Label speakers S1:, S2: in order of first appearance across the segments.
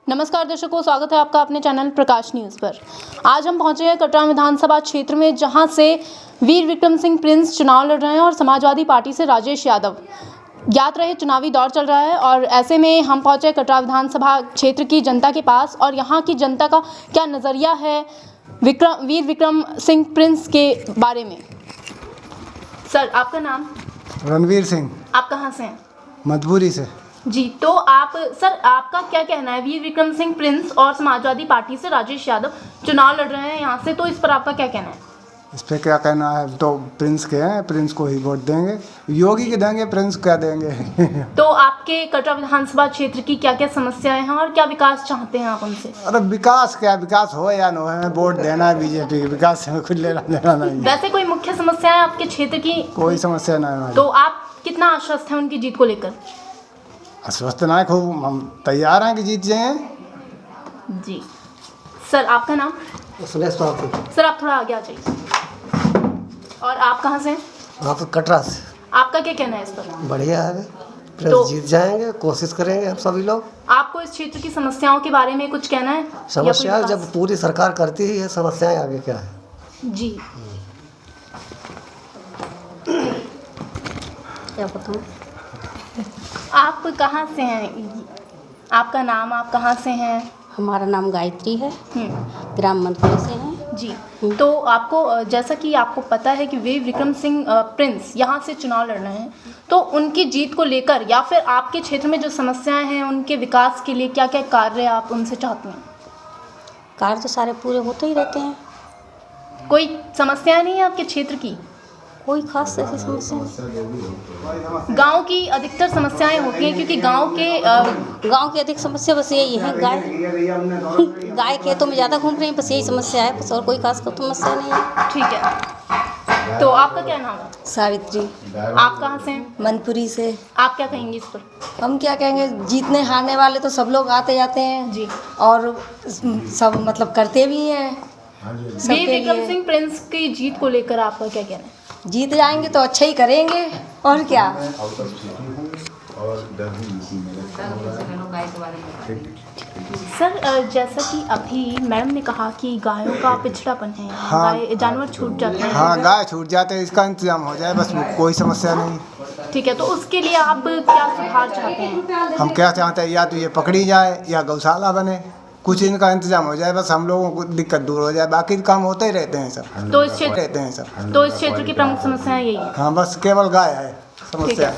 S1: नमस्कार दर्शकों, स्वागत है आपका अपने चैनल प्रकाश न्यूज़ पर। आज हम पहुंचे हैं कटरा विधानसभा क्षेत्र में, जहां से वीर विक्रम सिंह प्रिंस चुनाव लड़ रहे हैं और समाजवादी पार्टी से राजेश यादव। ज्ञात रहे चुनावी दौर चल रहा है और ऐसे में हम पहुंचे कटरा विधानसभा क्षेत्र की जनता के पास और यहाँ की जनता का क्या नज़रिया है वीर विक्रम सिंह प्रिंस के बारे में। सर, आपका नाम?
S2: रणवीर सिंह।
S1: आप कहाँ से हैं?
S2: मधुपुरी से।
S1: जी, तो आपका क्या कहना है? वीर विक्रम सिंह प्रिंस और समाजवादी पार्टी से राजेश यादव चुनाव लड़ रहे हैं यहाँ से, तो इस पर आपका क्या कहना है?
S2: इस पर क्या कहना है, तो प्रिंस के हैं, प्रिंस को ही वोट देंगे। योगी के देंगे, प्रिंस क्या देंगे।
S1: तो आपके कटरा विधानसभा क्षेत्र की क्या क्या समस्याएं हैं और क्या विकास चाहते हैं आप उनसे?
S2: अरे विकास क्या, विकास हो या न हो, हमें वोट देना है बीजेपी के। विकास से कुछ लेना देना नहीं।
S1: वैसे कोई मुख्य समस्याएं आपके क्षेत्र की?
S2: कोई समस्या नहीं है।
S1: तो आप कितना आश्वस्त हैं उनकी जीत को लेकर?
S2: आश्वस्त ना है, खूब हम तैयार हैं कि जीत जाएंगे।
S1: जी सर, आपका नाम? सर, आप थोड़ा आगे आ जाइए। और आप कहाँ से हैं?
S3: आप कटरा से।
S1: आपका क्या कहना है इस पर?
S3: बढ़िया है, प्रेस जीत जाएंगे, कोशिश करेंगे हम सभी लोग।
S1: आपको इस क्षेत्र की समस्याओं के बारे में कुछ कहना है?
S3: समस्या जब पूरी सरकार करती ही है, समस्याएं आगे क्या है।
S1: जी,
S4: क्या बताऊँ?
S1: आप कहाँ से हैं? आपका नाम, आप कहाँ से हैं?
S4: हमारा नाम गायत्री है, ग्राम मंत्री से हैं।
S1: जी, तो आपको जैसा कि आपको पता है कि वीर विक्रम सिंह प्रिंस यहाँ से चुनाव लड़ रहे हैं, तो उनकी जीत को लेकर या फिर आपके क्षेत्र में जो समस्याएं हैं उनके विकास के लिए क्या क्या कार्य आप उनसे चाहते हैं?
S4: कार्य तो सारे पूरे होते ही रहते हैं।
S1: कोई समस्या नहीं है आपके क्षेत्र की?
S4: कोई खास ऐसी समस्या नहीं।
S1: गांव की अधिकतर समस्याएं होती हैं, क्योंकि गांव की
S4: अधिक समस्या बस यही है, गाय खेतों में ज़्यादा घूम रही है, बस यही समस्या है, बस और कोई खास कोई समस्या नहीं है।
S1: ठीक है, तो आपका क्या नाम है?
S5: सावित्री।
S1: आप कहाँ से हैं?
S5: मनपुरी से।
S1: आप क्या कहेंगे इस पर?
S5: हम क्या कहेंगे, जीतने हारने वाले तो सब लोग आते जाते हैं
S1: जी,
S5: और सब मतलब करते भी हैं।
S1: वीर विक्रम सिंह प्रिंस की जीत को लेकर आपका क्या कहना है?
S5: जीत जाएंगे तो अच्छा ही करेंगे, और क्या।
S1: सर, जैसा कि अभी मैडम ने कहा कि गायों का पिछड़ापन है, गाय जानवर छूट जाते हैं।
S2: हाँ, गाय छूट जाते हैं, इसका इंतजाम हो जाए बस, कोई समस्या नहीं।
S1: ठीक है, तो उसके लिए आप क्या सुधार चाहते हैं?
S2: हम क्या चाहते हैं, या तो ये पकड़ी जाए या गौशाला बने, कुछ इनका इंतजाम हो जाए, बस हम लोगों को दिक्कत दूर हो जाए। बाकी काम होते ही रहते हैं सब।
S1: तो इस क्षेत्र की प्रमुख समस्याएं यही है?
S2: हाँ, बस केवल गाय है समस्या।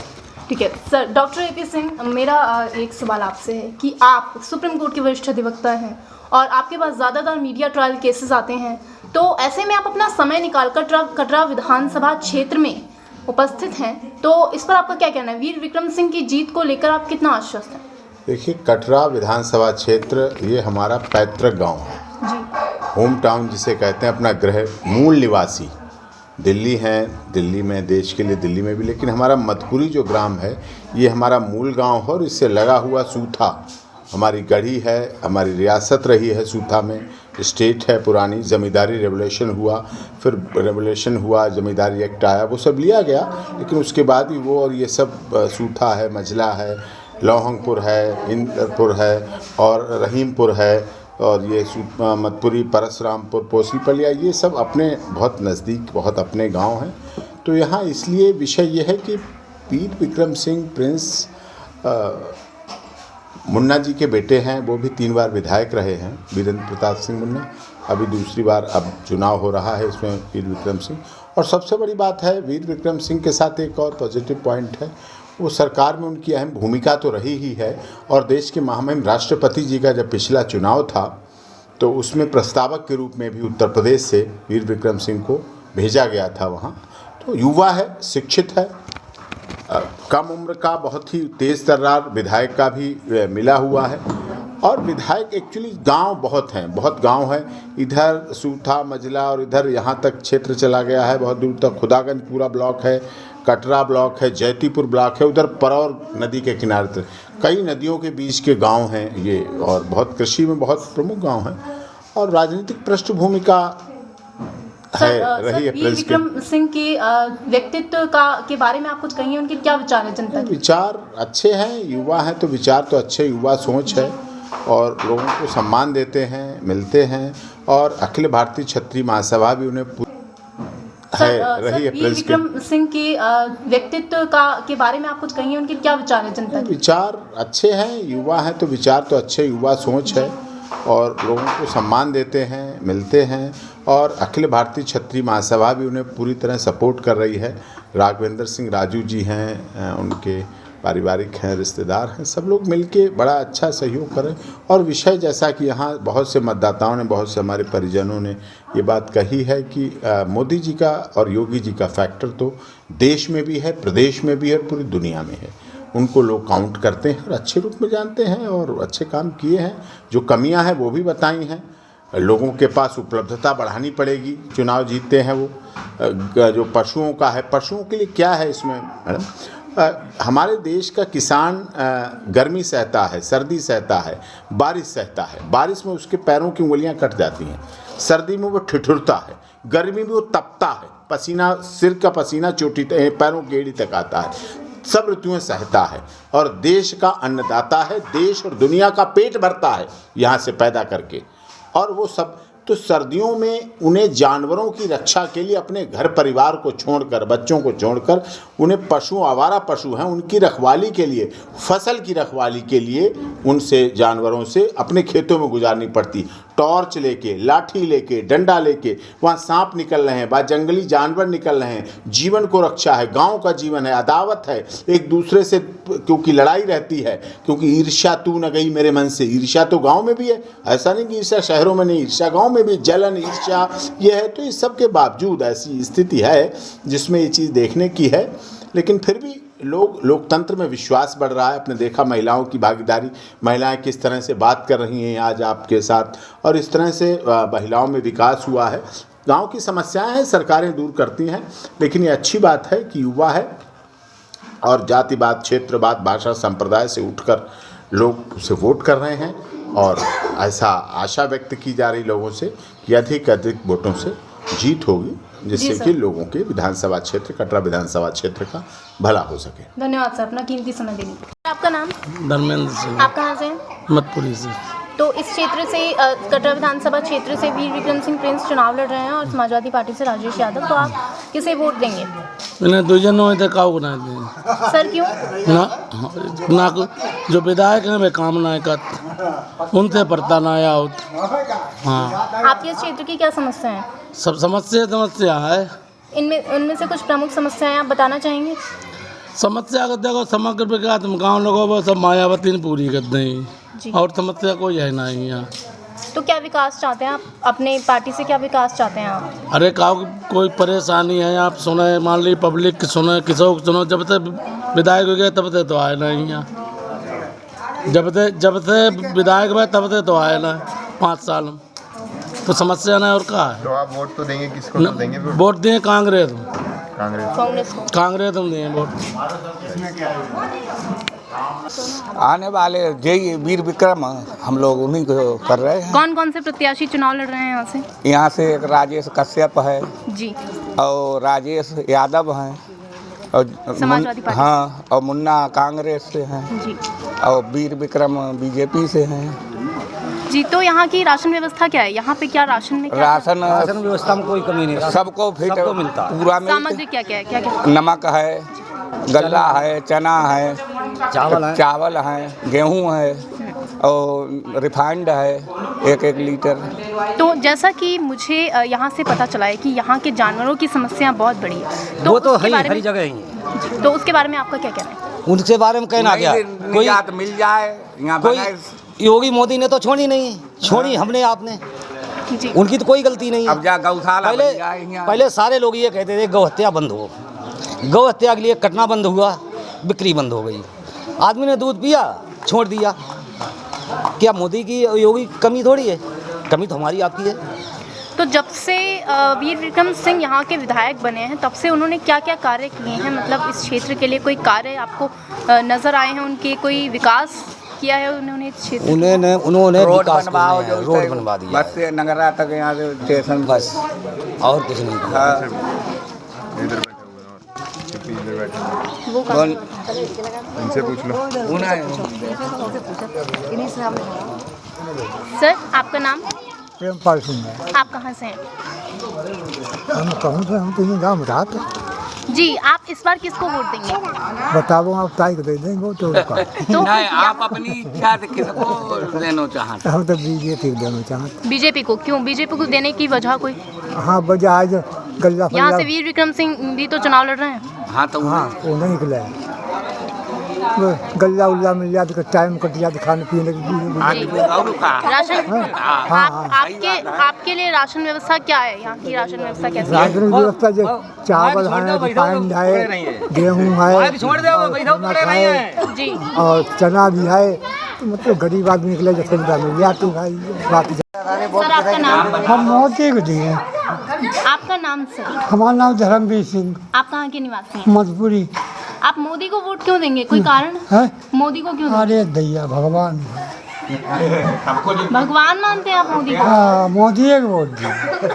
S1: ठीक है सर। Doctor AP. सिंह, मेरा एक सवाल आपसे है कि आप सुप्रीम कोर्ट के वरिष्ठ अधिवक्ता हैं और आपके पास ज़्यादातर मीडिया ट्रायल केसेस आते हैं, तो ऐसे में आप अपना समय निकाल कर कटरा विधानसभा क्षेत्र में उपस्थित हैं, तो इस पर आपका क्या कहना है? वीर विक्रम सिंह की जीत को लेकर आप कितना आश्वस्त हैं?
S6: देखिए, कटरा विधानसभा क्षेत्र ये हमारा पैतृक गांव है
S1: जी,
S6: होम टाउन जिसे कहते हैं, अपना गृह मूल निवासी। दिल्ली हैं, दिल्ली में देश के लिए दिल्ली में भी, लेकिन हमारा मधुपुरी जो ग्राम है ये हमारा मूल गांव है और इससे लगा हुआ सूथा हमारी गढ़ी है, हमारी रियासत रही है। सूथा में स्टेट है पुरानी, ज़मींदारी रेवोल्यूशन हुआ, फिर रेवोल्यूशन हुआ, ज़मींदारी एक्ट आया, वो सब लिया गया, लेकिन उसके बाद भी वो और ये सब सूथा है, मझला है, लौहंगपुर है, इंदरपुर है और रहीमपुर है, और ये मधुपुरी, परसरामपुर, पोसलीपलिया, ये सब अपने बहुत नज़दीक, बहुत अपने गांव हैं। तो यहाँ इसलिए विषय ये है कि वीर विक्रम सिंह प्रिंस मुन्ना जी के बेटे हैं, वो भी 3 बार विधायक रहे हैं, वीरेंद्र प्रताप सिंह मुन्ना। अभी दूसरी बार अब चुनाव हो रहा है इसमें वीर विक्रम सिंह। और सबसे बड़ी बात है, वीर विक्रम सिंह के साथ एक और पॉजिटिव पॉइंट है, वो सरकार में उनकी अहम भूमिका तो रही ही है। और देश के महामहिम राष्ट्रपति जी का जब पिछला चुनाव था तो उसमें प्रस्तावक के रूप में भी उत्तर प्रदेश से वीर विक्रम सिंह को भेजा गया था वहाँ। तो युवा है, शिक्षित है, कम उम्र का, बहुत ही तेज़ तर्रार विधायक का भी मिला हुआ है। और विधायक एक्चुअली गांव बहुत हैं, बहुत गांव है, इधर सूथा, मजला और इधर यहाँ तक क्षेत्र चला गया है, बहुत दूर तक खुदागंज पूरा ब्लॉक है, कटरा ब्लॉक है, जैतीपुर ब्लॉक है, उधर परौर नदी के किनारे तक कई नदियों के बीच के गांव हैं ये, और बहुत कृषि में बहुत प्रमुख गांव हैं और राजनीतिक पृष्ठभूमि का रही है।
S1: वीर विक्रम सिंह के व्यक्तित्व के बारे में आप कुछ कहिए, उनके क्या विचार हैं जनता के?
S6: विचार अच्छे हैं, युवा हैं तो विचार तो अच्छे, युवा सोच है और लोगों को सम्मान देते हैं, मिलते हैं। और अखिल भारतीय क्षत्रिय महासभा भी उन्हें रही है।
S1: वीर विक्रम सिंह के व्यक्तित्व के बारे में आप कुछ कहेंगे, उनके क्या विचार है जनता के?
S6: विचार अच्छे हैं, युवा हैं तो विचार तो अच्छे, युवा सोच है और लोगों को सम्मान देते हैं, मिलते हैं। और अखिल भारतीय क्षत्रिय महासभा भी उन्हें पूरी तरह सपोर्ट कर रही है। राघवेंद्र सिंह राजू जी हैं, उनके पारिवारिक हैं, रिश्तेदार हैं, सब लोग मिलके बड़ा अच्छा सहयोग करें। और विषय जैसा कि यहाँ बहुत से मतदाताओं ने, बहुत से हमारे परिजनों ने ये बात कही है कि मोदी जी का और योगी जी का फैक्टर तो देश में भी है, प्रदेश में भी है और पूरी दुनिया में है। उनको लोग काउंट करते हैं और अच्छे रूप में जानते हैं और अच्छे काम किए हैं। जो कमियां हैं वो भी बताई हैं। लोगों के पास उपलब्धता बढ़ानी पड़ेगी, चुनाव जीतते हैं वो। जो पशुओं का है, पशुओं के लिए क्या है इसमें मैडम, हमारे देश का किसान गर्मी सहता है, सर्दी सहता है, बारिश सहता है। बारिश में उसके पैरों की उंगलियां कट जाती हैं, सर्दी में वो ठिठुरता है, गर्मी में वो तपता है, पसीना, सिर का पसीना चोटी पैरों की एड़ी तक आता है, सब ऋतुएं सहता है। और देश का अन्नदाता है, देश और दुनिया का पेट भरता है यहाँ से पैदा करके। और वो सब तो सर्दियों में उन्हें जानवरों की रक्षा के लिए अपने घर परिवार को छोड़कर, बच्चों को छोड़कर, उन्हें पशु, आवारा पशु हैं, उनकी रखवाली के लिए, फसल की रखवाली के लिए उनसे, जानवरों से अपने खेतों में गुजारनी पड़ती। टॉर्च लेके, लाठी लेके, डंडा लेके, वहाँ सांप निकल रहे हैं, वहाँ जंगली जानवर निकल रहे हैं, जीवन को रक्षा है, गांव का जीवन है, अदावत है एक दूसरे से, क्योंकि लड़ाई रहती है, क्योंकि ईर्ष्या तू न गई मेरे मन से। ईर्ष्या तो गांव में भी है, ऐसा नहीं कि ईर्ष्या शहरों में नहीं, ईर्ष्या गांव में भी, जलन, ईर्ष्या ये है। तो इस सब के बावजूद ऐसी स्थिति है जिसमें ये चीज़ देखने की है। लेकिन फिर भी लोकतंत्र में विश्वास बढ़ रहा है। आपने देखा महिलाओं की भागीदारी, महिलाएं किस तरह से बात कर रही हैं आज आपके साथ, और इस तरह से महिलाओं में विकास हुआ है। गांव की समस्याएं हैं, सरकारें दूर करती हैं, लेकिन ये अच्छी बात है कि युवा है और जातिवाद, क्षेत्रवाद, भाषा, संप्रदाय से उठकर लोग उसे वोट कर रहे हैं। और ऐसा आशा व्यक्त की जा रही लोगों से कि अधिक वोटों से जीत होगी, जिससे कि लोगों के विधानसभा क्षेत्र, कटरा विधानसभा क्षेत्र का भला हो सके।
S1: धन्यवाद सर, अपना कीमती समय देने के लिए। आपका नाम?
S3: धर्मेंद्र सिंह,
S1: आप कहाँ से हैं?
S3: मतपुरी से।
S1: तो इस क्षेत्र से, कटरा विधानसभा क्षेत्र से वीर विक्रम सिंह प्रिंस चुनाव लड़ रहे हैं और समाजवादी पार्टी से राजेश यादव, तो आप किसे वोट देंगे?
S3: मैंने दो जनों में देखा होगा ना
S1: सर क्यों?
S3: ना जो विधायक हैं वे काम ना कर, उनसे पड़ता ना आया। हाँ,
S1: आपके इस क्षेत्र की क्या समस्या है?
S3: सब समस्या है।
S1: उनमें से कुछ प्रमुख समस्याएं आप बताना चाहेंगे?
S3: समस्या को देखो, समग्र विकास गाँव लोगों को सब मायावती ने पूरी कर दें, और समस्या कोई है नहीं यहाँ।
S1: तो क्या विकास चाहते हैं आप अपने पार्टी से, क्या विकास चाहते हैं आप?
S3: अरे कोई परेशानी है आप सुने, मान ली पब्लिक सुने, किसी को सुनो, जब तक विधायक हो गए तब तक तो आए नहीं यहाँ। जब से विधायक हुए तब तक तो आए ना 5 साल। तो समस्या नहीं और क्या है।
S7: तो आप वोट तो देंगे, किसको तो देंगे?
S3: वोट दें कांग्रेस
S1: कांग्रेस
S3: हम दें वोट।
S8: आने वाले जय वीर विक्रम हम लोग उन्हीं को कर रहे हैं।
S1: कौन कौन से प्रत्याशी चुनाव लड़ रहे हैं यहाँ से?
S8: यहाँ से एक राजेश कश्यप है
S1: जी,
S8: और राजेश यादव हैं, और
S1: समाजवादी पार्टी।
S8: हाँ, और मुन्ना कांग्रेस से हैं
S1: जी,
S8: और वीर विक्रम बीजेपी से हैं
S1: जी। तो यहाँ की राशन व्यवस्था क्या है? यहाँ पे क्या राशन में क्या
S8: राशन
S3: व्यवस्था में कोई कमी नहीं,
S8: सबको फिट
S3: मिलता,
S8: पूरा मिलता।
S1: सामग्री क्या क्या है? क्या
S8: नमक है, गल्ला है, चना है, चावल है, गेहूँ है, और रिफाइंड है 1-1 लीटर।
S1: तो जैसा कि मुझे यहाँ से पता चला है कि यहाँ के जानवरों की समस्या बहुत बड़ी है, तो
S3: वो तो
S1: उसके बारे
S3: हर
S1: में,
S3: जगह ही है।
S1: तो उसके बारे में आपका क्या कहना है?
S3: उनके बारे में कहना क्या,
S8: कोई मिल जाए यहाँ
S3: कोई योगी मोदी ने तो छोड़ी नहीं, छोड़ी हमने आपने,
S1: जी,
S3: उनकी तो कोई गलती नहीं है।
S8: अब जा गौशाला
S3: पहले सारे लोग ये कहते थे गौ हत्या बंद हो, गौ हत्या के लिए कटना बंद हुआ, बिक्री बंद हो गई, आदमी ने दूध पिया छोड़ दिया। क्या मोदी की योगी कमी थोड़ी है, कमी तो हमारी आपकी है।
S1: तो जब से वीर विक्रम सिंह यहाँ के विधायक बने हैं तब से उन्होंने क्या क्या कार्य किए हैं? मतलब इस क्षेत्र के लिए कोई कार्य आपको नज़र आए हैं उनके? कोई विकास किया है उन्होंने इस क्षेत्र?
S8: उन्होंने
S3: रोड
S8: बनवा दिया, बस से नगरा तक यहाँ से स्टेशन,
S3: बस और कुछ नहीं।
S7: बैठे
S1: वो
S8: कौन?
S7: इनसे पूछ लो।
S1: सर आपका नाम?
S2: प्रेमपाल सिंह है।
S1: आप कहाँ से हैं?
S2: हम कहूँ तो हम तो गाँव में रात
S1: जी, आप इस बार किसको वोट देंगे?
S2: बताओ आप ताई को दे देंगे वो तो
S8: नहीं, आप अपनी इच्छा से किसको लेना चाहते?
S2: हम तो बीजेपी को देना चाहते।
S1: बीजेपी को क्यों? बीजेपी को देने की वजह कोई?
S2: हाँ वजह आज गल्ला
S1: यहाँ से वीर विक्रम सिंह भी तो चुनाव लड़ रहे हैं।
S8: हाँ तो
S2: हाँ वो नहीं निकला है। वो गल्ला उल्ला मिल जाते तो टाइम कट जाते खाने पीने की।
S1: राशन
S2: हाँ
S1: आपके लिए राशन व्यवस्था क्या है? यहाँ की राशन व्यवस्था कैसी है?
S2: राशन व्यवस्था जो चावल है, रिफाइंड है, गेहूँ है,
S1: जी
S2: और चना भी है। तो मतलब गरीब आदमी निकले जो सुविधा मिल जाती भाई बाकी।
S1: सर आपका नाम?
S2: हम मोदी को दिए।
S1: आपका नाम सर?
S2: हमारा नाम धर्मवीर सिंह,
S1: आप कहाँ के निवासी हैं?
S2: मजबूरी
S1: आप मोदी को वोट क्यों देंगे? कोई कारण?
S2: है।
S1: मोदी को क्यों देंगे?
S2: अरे दैया भगवान,
S1: भगवान मानते हैं आप मोदी को?
S2: हाँ मोदी एक वोट दिए।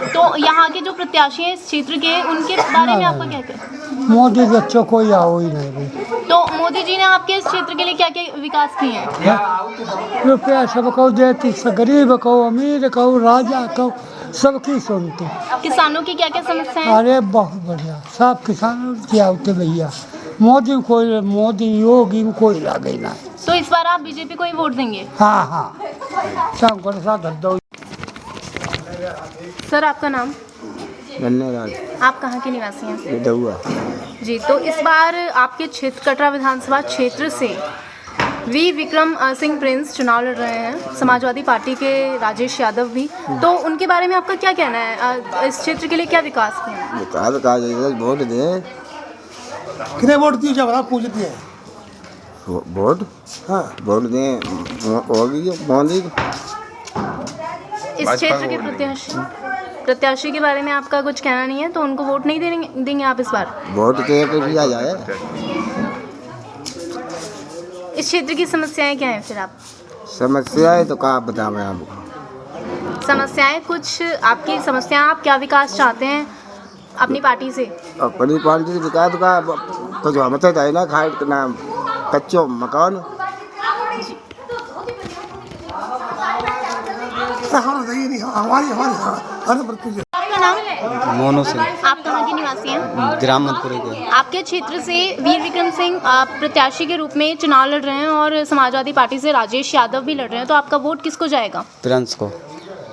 S1: तो यहाँ के जो प्रत्याशी हैं इस क्षेत्र के, उनके बारे में आपका क्या कहना?
S2: मोदी के अच्छा कोई आओ ही नहीं भाई।
S1: तो मोदी जी ने आपके इस क्षेत्र के लिए क्या क्या विकास किए हैं?
S2: रुपया सबको देती, गरीब को, अमीर को, राजा को, सबकी सुनती।
S1: किसानों की क्या क्या समस्याएं हैं?
S2: अरे बहुत बढ़िया, सब किसानों क्या होते भैया। मोदी योगी में कोई लागे ना।
S1: तो इस बार आप बीजेपी को ही वोट देंगे?
S2: हाँ हाँ सब को साथ दो।
S1: सर आपका नाम?
S8: धन्यवाद।
S1: आप कहाँ के निवासी हैं? जी, तो इस बार आपके क्षेत्र कटरा विधानसभा क्षेत्र से वीर विक्रम सिंह प्रिंस चुनाव लड़ रहे हैं, समाजवादी पार्टी के राजेश यादव भी। तो उनके बारे में आपका क्या कहना है? इस क्षेत्र के लिए क्या विकास किया है?
S9: विकास वोट दें।
S2: कितने वोट दिए जब आप पूछते हैं?
S9: वोट हाँ वोट दें होगी मोदी।
S1: इस क्षेत्र के प्रत्याशी के बारे में आपका कुछ कहना नहीं है, तो उनको वोट नहीं देंगे आप इस बार?
S9: वोट दे के भी आ जाए।
S1: इस क्षेत्र की समस्याएं क्या हैं फिर? आप
S9: समस्याएं तो क्या बताएं आपको?
S1: समस्याएं कुछ आपकी समस्याएं, आप क्या विकास चाहते हैं अपनी पार्टी से?
S9: अपनी पार्टी से विकास का कुछ हमसे है ना, खाए ना कच्चो मकान।
S1: आपका नाम?
S8: मोनू सिंह,
S1: आप कहाँ के निवासी हैं?
S8: ग्राम मधुपुरी के।
S1: आपके क्षेत्र से वीर विक्रम सिंह प्रत्याशी के रूप में चुनाव लड़ रहे हैं और समाजवादी पार्टी से राजेश यादव भी लड़ रहे हैं, तो आपका वोट किसको जाएगा?
S8: प्रिंस को।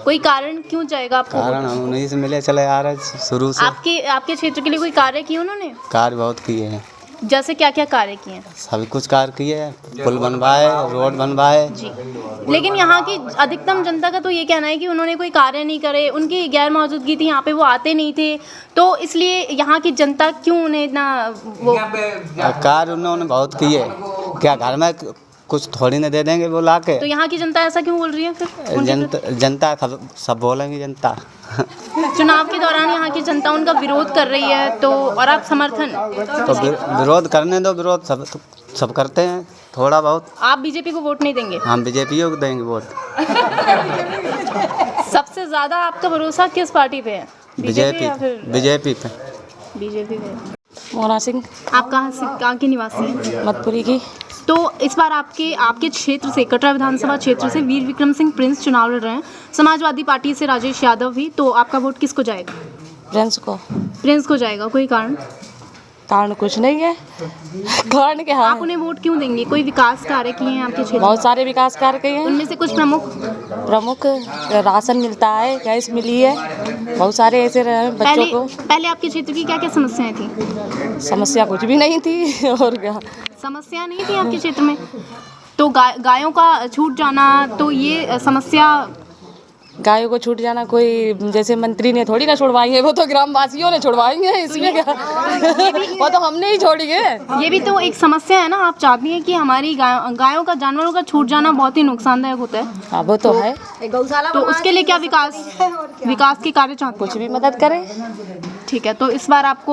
S1: कोई कारण क्यों जाएगा आपको?
S8: कारण हम उन्हीं से मिले चले आ रहे शुरू से।
S1: आपके क्षेत्र के लिए कोई कार्य किए उन्होंने?
S8: कार्य बहुत किए हैं।
S1: जैसे क्या क्या कार्य किए हैं?
S8: सभी कुछ कार्य किए हैं, पुल बनवाए, रोड बनवाए।
S1: जी, लेकिन यहाँ की अधिकतम जनता का तो ये कहना है कि उन्होंने कोई कार्य नहीं करे, उनकी गैर मौजूदगी थी यहाँ पे, वो आते नहीं थे, तो इसलिए यहाँ की जनता क्यों उन्हें इतना वो?
S8: कार्य उन्होंने बहुत किए। क्या घर में कुछ थोड़ी न दे देंगे वो लाके?
S1: तो यहाँ की जनता ऐसा क्यों बोल रही है फिर?
S8: जनता सब बोलेंगे जनता।
S1: चुनाव के दौरान यहाँ की जनता उनका विरोध कर रही है, तो और आप समर्थन?
S8: तो विरोध करने दो, विरोध सब करते हैं थोड़ा बहुत।
S1: आप बीजेपी को वोट नहीं देंगे?
S8: हम बीजेपी को देंगे वोट।
S1: सबसे ज़्यादा आपका भरोसा किस पार्टी पे है?
S8: बीजेपी पे।
S1: बीजेपी पे।
S5: मोना सिंह।
S1: आप कहाँ के निवासी हैं?
S5: मधुपुरी की।
S1: तो इस बार आपके क्षेत्र से, कटरा विधानसभा क्षेत्र से वीर विक्रम सिंह प्रिंस चुनाव लड़ रहे हैं, समाजवादी पार्टी से राजेश यादव भी। तो आपका वोट किसको जाएगा? प्रिंस को जाएगा। कोई कारण?
S5: कारण कुछ नहीं है। कारण क्या है?
S1: आप उन्हें वोट क्यों देंगे? कोई विकास कार्य किए हैं आपके क्षेत्र?
S5: बहुत सारे विकास कार्य किए हैं।
S1: उनमें से कुछ
S5: प्रमुख राशन मिलता है, गैस मिली है, बहुत सारे ऐसे रहे बच्चों को।
S1: पहले आपके क्षेत्र की क्या क्या समस्याएं थी?
S5: समस्या कुछ भी नहीं थी। और क्या
S1: समस्या नहीं थी आपके क्षेत्र में? तो गायों का छूट जाना, तो ये समस्या?
S5: गायों को छूट जाना कोई जैसे मंत्री ने थोड़ी ना छुड़वाई है, वो तो ग्रामवासियों ने छुड़वाई है। इसमें क्या वो तो हमने ही छोड़ी है।
S1: ये भी तो एक समस्या है ना। आप चाहती हैं कि हमारी गायों का, जानवरों का छूट जाना बहुत ही नुकसानदायक होता है।
S5: हाँ वो तो है।
S1: तो उसके लिए क्या विकास के कार्य चाहते?
S5: कुछ भी मदद करें।
S1: ठीक है, तो इस बार आप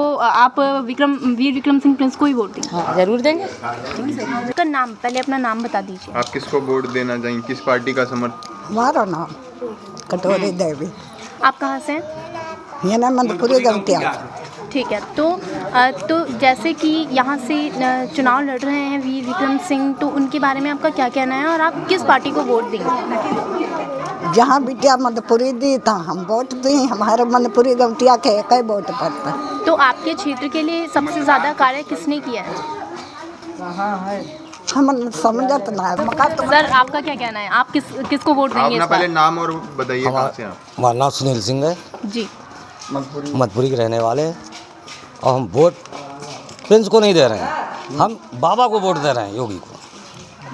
S1: वीर विक्रम सिंह प्रिंस को ही वोट देंगे?
S5: हाँ जरूर देंगे।
S1: आपका नाम, पहले अपना नाम बता दीजिए।
S7: आप किसको वोट देना चाहेंगे, किस पार्टी का समर्थन?
S10: हमारा नाम कटोरी देवी।
S1: आप कहाँ से हैं?
S10: ये ना मधुपुरी गलतिया।
S1: ठीक है, तो तो जैसे कि यहाँ से चुनाव लड़ रहे हैं वीर विक्रम सिंह, तो उनके बारे में आपका क्या कहना है और आप किस पार्टी को वोट देंगे?
S10: जहाँ बिटिया मधुपुरी दी था हम वोट दी, हमारे मधुपुरी गवटिया के एक ही वोट पड़ता।
S1: तो आपके क्षेत्र के लिए सबसे ज़्यादा कार्य किसने किया है?
S10: हम समझत ना है।
S1: सर आपका क्या कहना है, आप किसको वोट देंगे
S7: अपना
S1: इस बार?
S7: पहले नाम और बताइए कहाँ से आप?
S11: हमारा नाम सुनील सिंह है,
S1: जी,
S11: मधुपुरी के रहने वाले हैं और हम वोट प्रिंस को नहीं दे रहे हैं, हम बाबा को वोट दे रहे हैं, योगी को।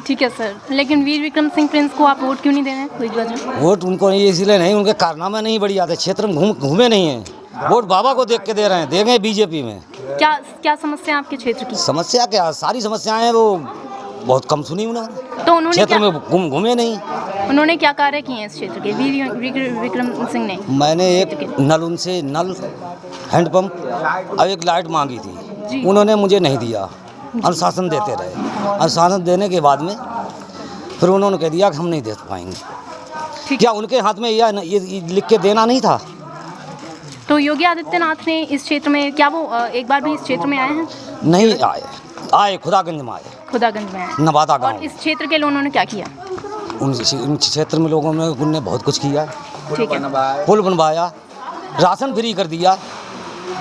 S1: ठीक है सर, लेकिन वीर विक्रम सिंह प्रिंस को आप वोट क्यों नहीं दे रहे हैं, कोई वजह?
S11: वोट उनको नहीं इसीलिए नहीं, उनके कारनामे नहीं बढ़िया थे, क्षेत्र में घूमे नहीं हैं, वोट बाबा को देख के दे रहे हैं, देंगे बीजेपी में।
S1: क्या समस्या है आपके क्षेत्र की?
S11: समस्या क्या, सारी समस्याएं हैं वो बहुत कम सुनी उन्होंने,
S1: तो उन्होंने
S11: क्षेत्र में घूमे नहीं।
S1: उन्होंने क्या कार्य किए हैं इस क्षेत्र के वीर विक्रम सिंह ने?
S11: मैंने एक नल उनसे नल हैंडपम्प और एक लाइट मांगी थी, उन्होंने मुझे नहीं दिया, अनुशासन देते रहे, अनुशासन देने के बाद में फिर उन्होंने कह दिया कि हम नहीं दे पाएंगे। क्या उनके हाथ में ये लिख के देना नहीं था?
S1: तो योगी आदित्यनाथ ने इस क्षेत्र में, क्या वो एक बार भी इस क्षेत्र में आए हैं?
S11: नहीं आए खुदागंज में आए,
S1: खुदागंज में आए,
S11: नवादा गाँव।
S1: और इस क्षेत्र के लिए उन्होंने क्या किया?
S11: उन क्षेत्र में लोगों ने उनने बहुत कुछ किया,
S1: ठीक है,
S11: पुल बनवाया, राशन फ्री कर दिया,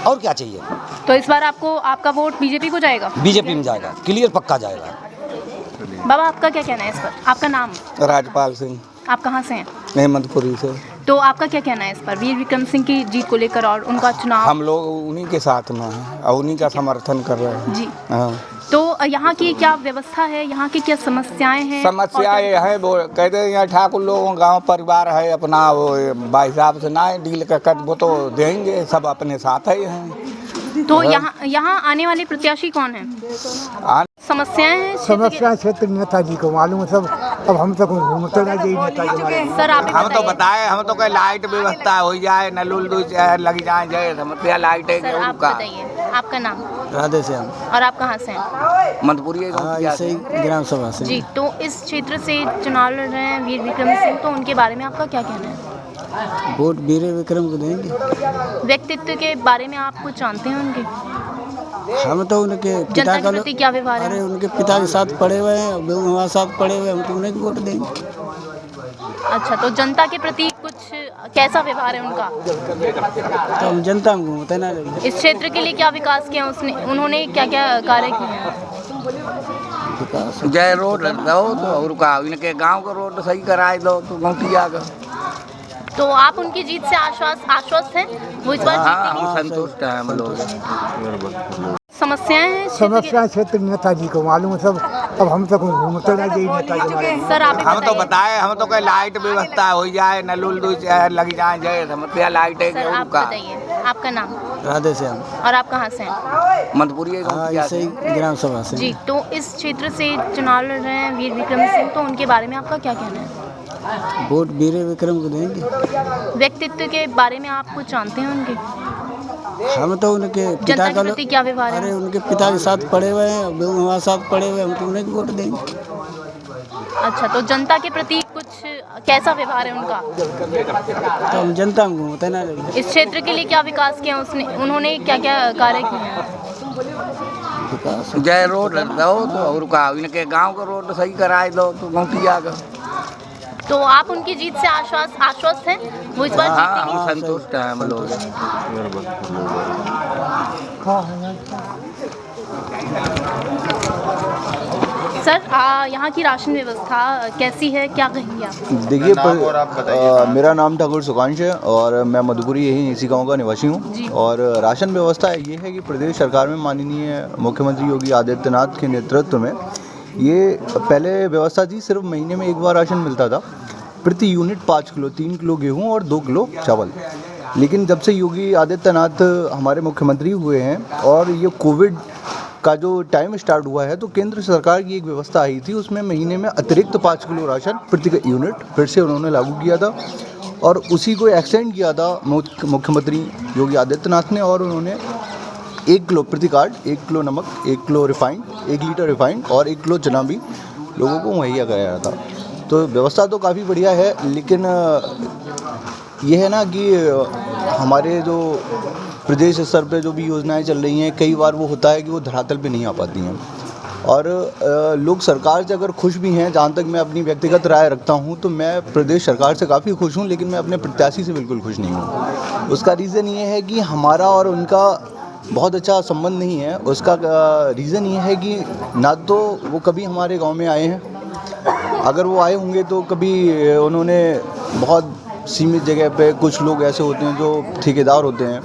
S11: और क्या चाहिए?
S1: तो इस बार आपका वोट बीजेपी को जाएगा?
S11: बीजेपी में जाएगा, क्लियर पक्का जाएगा।
S1: बाबा आपका क्या कहना है इस पर? आपका नाम?
S8: राजपाल सिंह,
S1: आप कहाँ से हैं?
S8: मैं मधुपुरी से।
S1: तो आपका क्या कहना है इस पर, वीर विक्रम सिंह की जीत को लेकर और उनका चुनाव?
S8: हम लोग उन्हीं के साथ में हैं और उन्हीं का समर्थन कर रहे हैं
S1: जी।
S8: हाँ।
S1: तो यहाँ की क्या व्यवस्था है, यहाँ की क्या समस्याएं हैं?
S8: समस्याएं है वो कहते हैं यहाँ ठाकुर लोगों गांव परिवार है अपना, वो भाई साहब से ना डील कर वो तो देंगे, सब अपने साथ ही हैं।
S1: तो यहाँ आने वाले प्रत्याशी कौन है? समस्याएं हैं
S9: समस्या क्षेत्र नेताजी को मालूम है सब, अब हम तो घूमते ना यही नेताजी।
S1: सर आप
S8: हम तो बताए, हम तो कहे लाइट व्यवस्था हो जाए, नल लग जाए, समस्या लाइट है।
S1: सर आप बताइए, आपका नाम?
S9: राधे श्याम।
S1: और आप कहाँ से हैं?
S8: मधुपुरी
S9: ग्राम सभा से।
S1: जी, तो इस क्षेत्र से चुनाव लड़ रहे हैं वीर विक्रम सिंह, तो उनके बारे में आपका क्या कहना है?
S9: वोट वीर विक्रम को देंगे।
S1: व्यक्तित्व के बारे में आप कुछ जानते हैं उनके?
S9: हम तो उनके
S1: जनता के प्रति क्या व्यवहार है?
S9: अरे उनके पिता के साथ पढ़े हुए हैं, हमारे साथ पढ़े हुए, हम तो उन्हें वोट देंगे।
S1: अच्छा, तो जनता के प्रति कुछ कैसा व्यवहार है उनका?
S9: तो हम जनता में घूमते ना।
S1: इस क्षेत्र के लिए क्या विकास किया उन्होंने क्या क्या कार्य किए हैं?
S8: जय रोड दो तो और का इनके गांव का रोड सही कराए दो तो गौटिया का।
S1: तो आप उनकी जीत से आश्वस्त हैं? वो इस बार जीतेंगे?
S8: संतुष्ट है हम लोग।
S1: समस्याएं हैं
S9: समस्या क्षेत्र नेताजी को मालूम है सब, अब हम तो घूमते ना यही नेताजी।
S1: सर आप
S8: हम तो बताए, हम तो कहे लाइट व्यवस्था हो जाए, नल लग जाए, समस्या लाइट है।
S1: सर आप बताइए, आपका नाम?
S9: राधे श्याम।
S1: और आप कहाँ से हैं?
S8: मधुपुरी
S9: ग्राम सभा से।
S1: जी, तो इस क्षेत्र से चुनाव लड़ रहे हैं वीर विक्रम सिंह, तो उनके बारे में आपका क्या कहना है?
S9: वोट वीर विक्रम को देंगे।
S1: व्यक्तित्व के बारे में आप कुछ जानते हैं उनके?
S9: हम तो उनके
S1: जनता के प्रति क्या व्यवहार है?
S9: अरे उनके पिता के साथ पढ़े हुए हैं, हमारे साथ पढ़े हुए, हम तो उन्हें वोट देंगे।
S1: अच्छा, तो जनता के प्रति कुछ कैसा व्यवहार है उनका?
S9: तो हम जनता में घूमते ना।
S1: इस क्षेत्र के लिए क्या विकास किया उन्होंने क्या क्या कार्य किए हैं?
S8: जय रोड दो तो और का इनके गांव का रोड सही कराए दो तो गौटिया का।
S1: तो आप उनकी जीत से आश्वस्त हैं? वो इस बार जीतेंगे?
S8: हम संतुष्ट है हम लोग।
S1: सर यहाँ की राशन व्यवस्था कैसी है, क्या कहेंगे आप?
S12: देखिए मेरा नाम ठाकुर सुकांश है और मैं मधुपुरी इसी गांव का निवासी हूँ। और राशन व्यवस्था ये है कि प्रदेश सरकार में माननीय मुख्यमंत्री योगी आदित्यनाथ के नेतृत्व में ये पहले व्यवस्था थी, सिर्फ महीने में एक बार राशन मिलता था, प्रति यूनिट 5 किलो, 3 किलो गेहूँ और 2 किलो चावल। लेकिन जब से योगी आदित्यनाथ हमारे मुख्यमंत्री हुए हैं और ये कोविड का जो टाइम स्टार्ट हुआ है, तो केंद्र सरकार की एक व्यवस्था आई थी, उसमें महीने में अतिरिक्त 5 किलो राशन प्रति यूनिट फिर से उन्होंने लागू किया था और उसी को एक्सटेंड किया था मुख्यमंत्री योगी आदित्यनाथ ने। और उन्होंने 1 किलो प्रति कार्ड, 1 किलो नमक, 1 किलो रिफाइंड, 1 लीटर रिफाइंड और 1 किलो चना भी लोगों को मुहैया कराया था। तो व्यवस्था तो काफ़ी बढ़िया है, लेकिन यह है ना कि हमारे जो प्रदेश स्तर पे जो भी योजनाएं चल रही हैं, कई बार वो होता है कि वो धरातल पे नहीं आ पाती हैं। और लोग सरकार से अगर खुश भी हैं, जहाँ तक मैं अपनी व्यक्तिगत राय रखता हूँ, तो मैं प्रदेश सरकार से काफ़ी खुश हूँ, लेकिन मैं अपने प्रत्याशी से बिल्कुल खुश नहीं हूँ। उसका रीज़न ये है कि हमारा और उनका बहुत अच्छा संबंध नहीं है। उसका रीज़न ये है कि ना तो वो कभी हमारे गांव में आए हैं, अगर वो आए होंगे तो कभी उन्होंने बहुत सीमित जगह पे, कुछ लोग ऐसे होते हैं जो ठेकेदार होते हैं,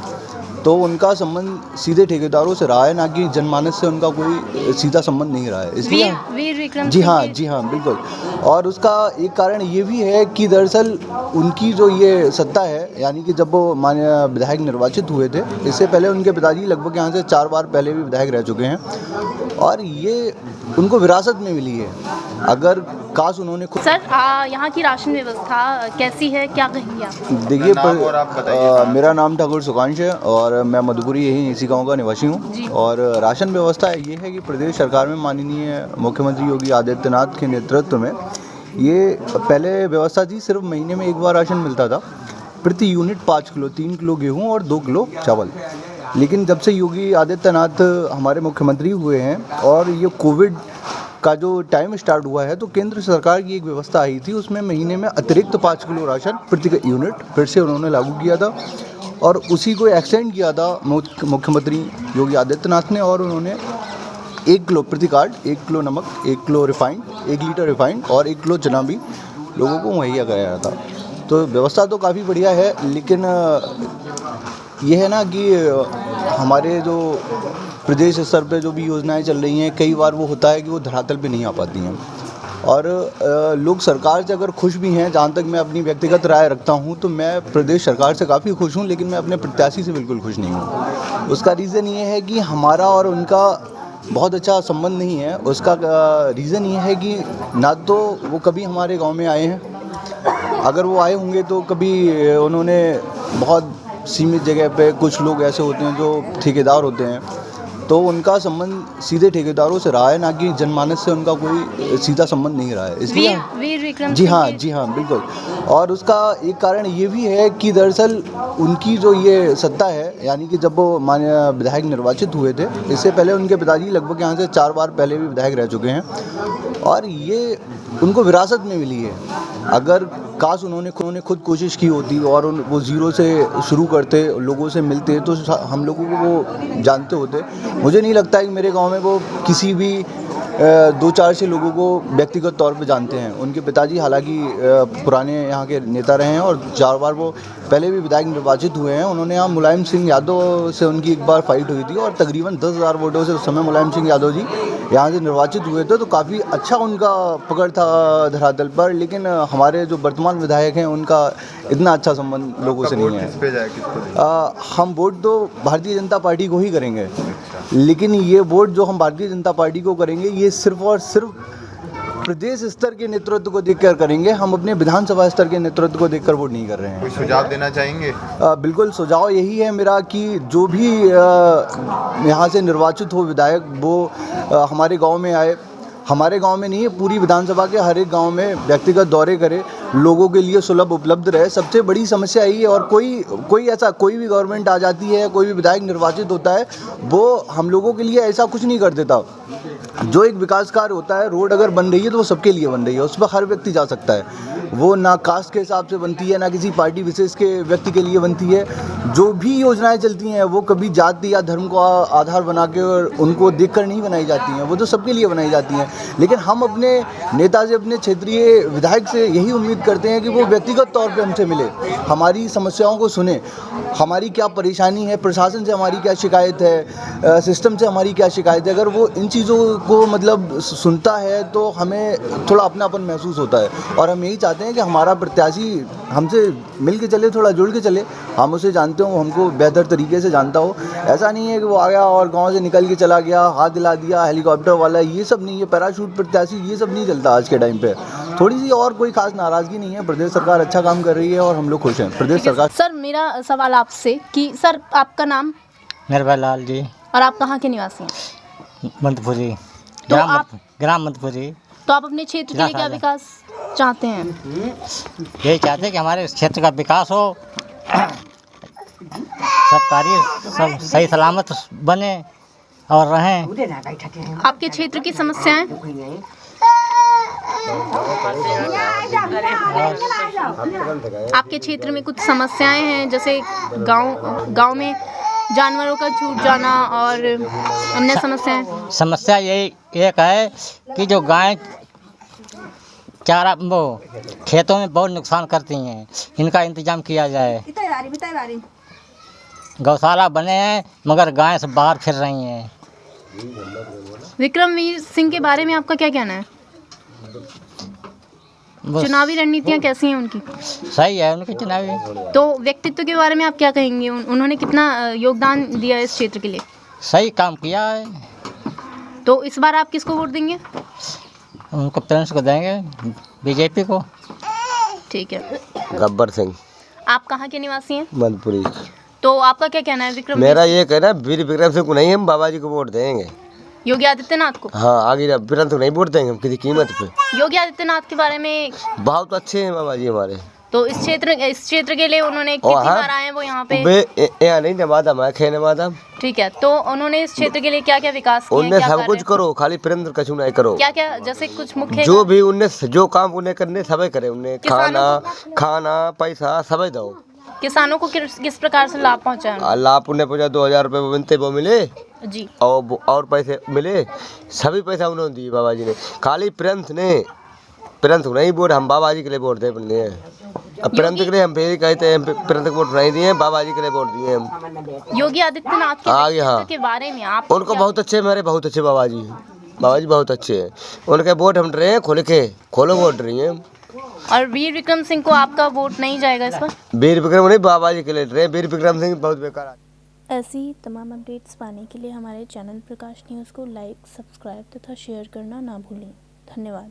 S12: तो उनका संबंध सीधे ठेकेदारों से रहा है, ना कि जनमानस से उनका कोई सीधा संबंध नहीं रहा है। इसलिए
S1: वीर विक्रम
S12: जी हाँ बिल्कुल। और उसका एक कारण ये भी है कि दरअसल उनकी जो ये सत्ता है, यानी कि जब वो माननीय विधायक निर्वाचित हुए थे, इससे पहले उनके पिताजी लगभग यहाँ से 4 बार पहले भी विधायक रह चुके हैं, और ये उनको विरासत में मिली है। अगर काश उन्होंने खुद
S1: सर यहाँ की राशन व्यवस्था कैसी है, क्या कहेंगे आप?
S12: देखिए, मेरा नाम ठाकुर सुकांश है और मैं मधुपुरी यही इसी गांव का निवासी हूँ। और राशन व्यवस्था ये है कि प्रदेश सरकार में माननीय मुख्यमंत्री योगी आदित्यनाथ के नेतृत्व में ये पहले व्यवस्था थी, सिर्फ महीने में 1 बार राशन मिलता था, प्रति यूनिट 5 किलो, 3 किलो गेहूँ और 2 किलो चावल। लेकिन जब से योगी आदित्यनाथ हमारे मुख्यमंत्री हुए हैं और ये कोविड का जो टाइम स्टार्ट हुआ है, तो केंद्र सरकार की एक व्यवस्था आई थी, उसमें महीने में अतिरिक्त 5 किलो राशन प्रति यूनिट फिर से उन्होंने लागू किया था, और उसी को एक्सटेंड किया था मुख्यमंत्री योगी आदित्यनाथ ने। और उन्होंने 1 किलो प्रति कार्ड, 1 किलो नमक, 1 किलो रिफाइंड, 1 लीटर रिफाइंड और 1 किलो चना भी लोगों को मुहैया कराया था। तो व्यवस्था तो काफ़ी बढ़िया है, लेकिन ये है ना कि हमारे जो प्रदेश स्तर पे जो भी योजनाएं चल रही हैं, कई बार वो होता है कि वो धरातल पे नहीं आ पाती हैं। और लोग सरकार से अगर खुश भी हैं, जहाँ तक मैं अपनी व्यक्तिगत राय रखता हूँ, तो मैं प्रदेश सरकार से काफ़ी खुश हूँ, लेकिन मैं अपने प्रत्याशी से बिल्कुल खुश नहीं हूँ। उसका रीज़न ये है कि हमारा और उनका बहुत अच्छा संबंध नहीं है। उसका रीज़न ये है कि ना तो वो कभी हमारे गाँव में आए हैं, अगर वो आए होंगे तो कभी उन्होंने बहुत सीमित जगह पे, कुछ लोग ऐसे होते हैं जो ठेकेदार होते हैं, तो उनका संबंध सीधे ठेकेदारों से रहा है, ना कि जनमानस से उनका कोई सीधा संबंध नहीं रहा है। इसलिए
S1: वीर विक्रम
S12: जी हाँ बिल्कुल। और उसका एक कारण ये भी है कि दरअसल उनकी जो ये सत्ता है, यानी कि जब वो माननीय विधायक निर्वाचित हुए थे, इससे पहले उनके पिताजी लगभग यहाँ से 4 बार पहले भी विधायक रह चुके हैं, और ये उनको विरासत में मिली है। अगर काश उन्होंने खुद कोशिश की होती और वो ज़ीरो से शुरू करते, लोगों से मिलते, तो हम लोगों को वो जानते होते। मुझे नहीं लगता है कि मेरे गांव में वो किसी भी 2-4 से लोगों को व्यक्तिगत तौर पे जानते हैं। उनके पिताजी हालांकि पुराने यहाँ के नेता रहे हैं और 4 बार वो पहले भी विधायक निर्वाचित हुए हैं। उन्होंने यहाँ मुलायम सिंह यादव से उनकी एक बार फाइट हुई थी और तकरीबन 10,000 वोटों से उस समय मुलायम सिंह यादव जी यहाँ से निर्वाचित हुए थे, तो काफ़ी अच्छा उनका पकड़ था धरातल पर। लेकिन हमारे जो वर्तमान विधायक हैं, उनका इतना अच्छा संबंध लोगों से नहीं है। हम वोट तो भारतीय जनता पार्टी को ही करेंगे, लेकिन ये वोट जो हम भारतीय जनता पार्टी को करेंगे, ये सिर्फ और सिर्फ प्रदेश स्तर के नेतृत्व को देखकर करेंगे। हम अपने विधानसभा स्तर के नेतृत्व को देखकर वोट नहीं कर रहे हैं।
S7: कोई सुझाव देना चाहेंगे?
S12: बिल्कुल, सुझाव यही है मेरा कि जो भी यहाँ से निर्वाचित हो विधायक, वो हमारे गांव में आए। हमारे गांव में नहीं है, पूरी विधानसभा के हर एक गांव में व्यक्तिगत दौरे करे, लोगों के लिए सुलभ उपलब्ध रहे। सबसे बड़ी समस्या यही है। और कोई भी गवर्नमेंट आ जाती है, कोई भी विधायक निर्वाचित होता है, वो हम लोगों के लिए ऐसा कुछ नहीं कर देता। जो एक विकास कार्य होता है, रोड अगर बन रही है तो वो सबके लिए बन रही है, उस पर हर व्यक्ति जा सकता है। वो ना कास्ट के हिसाब से बनती है, ना किसी पार्टी विशेष के व्यक्ति के लिए बनती है। जो भी योजनाएं चलती हैं, वो कभी जाति या धर्म को आधार बना के और उनको देखकर नहीं बनाई जाती हैं, वो तो सबके लिए बनाई जाती हैं। लेकिन हम अपने नेता से, अपने क्षेत्रीय विधायक से यही उम्मीद करते हैं कि वो व्यक्तिगत तौर पे हमसे मिले, हमारी समस्याओं को सुने, हमारी क्या परेशानी है, प्रशासन से हमारी क्या शिकायत है, सिस्टम से हमारी क्या शिकायत है। अगर वो इन चीज़ों को मतलब सुनता है तो हमें थोड़ा अपनापन महसूस होता है। और हम यही चाहते हैं कि हमारा प्रत्याशी हमसे मिल के चले, थोड़ा जुड़ के चले, हम उसे जानते हो, हमको बेहतर तरीके से जानता हो। ऐसा नहीं है कि वो आ गया और गांव से निकल के चला गया, हाथ दिला दिया, हेलीकॉप्टर वाला, ये सब नहीं है, पैराशूट प्रत्याशी, ये सब नहीं चलता आज के टाइम पे। थोड़ी सी और कोई खास नाराज़गी नहीं है। प्रदेश सरकार अच्छा काम कर रही है और हम लोग खुश हैं प्रदेश सरकार।
S1: सर, मेरा सवाल आपसे कि सर, आपका नाम?
S13: निर्भय लाल जी।
S1: और आप कहाँ के निवासी हैं?
S13: मधुपुरी,
S1: तो आप
S13: ग्राम मधुपुरी।
S1: तो आप अपने क्षेत्र के लिए क्या विकास चाहते हैं?
S13: यही चाहते हैं कि हमारे क्षेत्र का विकास हो, सब कार्य सब सही सलामत बने और रहें।
S1: आपके क्षेत्र की समस्याएं? आपके क्षेत्र में कुछ समस्याएं हैं, जैसे गांव में जानवरों का छूट जाना और अन्य समस्याएं?
S13: समस्या यही एक है कि जो गाय चारा वो खेतों में बहुत नुकसान करती हैं, इनका इंतजाम किया जाए। गौशाला बने हैं मगर गाय सब बाहर फिर रही हैं।
S1: विक्रमवीर सिंह के बारे में आपका क्या कहना है? चुनावी रणनीतियां कैसी हैं उनकी?
S13: सही है उनकी चुनावी।
S1: तो व्यक्तित्व के बारे में आप क्या कहेंगे? उन्होंने कितना योगदान दिया इस क्षेत्र के लिए?
S13: सही काम किया है।
S1: तो इस बार आप किसको वोट देंगे?
S13: उनको प्रिंस को देंगे, बीजेपी को।
S1: ठीक है।
S14: गब्बर सिंह।
S1: आप कहाँ के निवासी हैं?
S14: मधुपुरी।
S1: तो आपका क्या कहना है विक्रम?
S14: मेरा ये कहना है वीर विक्रम सिंह को नहीं, हम बाबा जी को वोट देंगे।
S1: योगी आदित्यनाथ को?
S14: हाँ, आगे विक्रम तो नहीं वोट देंगे हम किसी कीमत पे।
S1: योगी आदित्यनाथ के बारे में
S14: बहुत अच्छे हैं बाबा जी हमारे।
S1: तो इस क्षेत्र के लिए उन्होंने कितनी बार आए हैं वो यहाँ पे?
S14: यहाँ नहीं नवादा मैं खे नवादा।
S1: ठीक है। तो उन्होंने इस क्षेत्र के लिए क्या क्या विकास किया?
S14: उनने सब कुछ करो, खाली प्रेम कछु नहीं करो।
S1: क्या क्या, जैसे कुछ मुख्य
S14: जो भी उनने जो काम उन्हें करने सबे करे, उन्हें खाना पैसा सबे दो।
S1: किसानों को किस प्रकार से लाभ पहुँचा?
S14: लाभ उन्हें पहुँचा, 2000 रुपये मिलते वो मिले
S1: जी,
S14: और पैसे मिले, सभी पैसा उन्होंने दिए बाबा जी ने। खाली प्रेंथ को नहीं वोट, हम बाबा जी के लिए वोट दे बने हैं। अब प्रेंथ के लिए हम फिर कहते हैं प्रेंथ को वोट नहीं दिए, बाबा जी के लिए वोट दिए हम।
S1: योगी आदित्यनाथ के
S14: आगे हाँ
S1: के बारे में आप
S14: उनको बहुत अच्छे, मेरे बहुत अच्छे बाबा जी बहुत अच्छे हैं। उनके वोट हम रहे हैं खोलो वोट रही हैं।
S1: और वीर विक्रम सिंह को आपका वोट नहीं जाएगा इस पर?
S14: वीर विक्रम नहीं, बाबा जी के लिए रहे। वीर विक्रम सिंह बहुत बेकार।
S15: ऐसी तमाम अपडेट्स पाने के लिए हमारे चैनल प्रकाश न्यूज़ को लाइक, सब्सक्राइब तथा शेयर करना ना भूलें। धन्यवाद।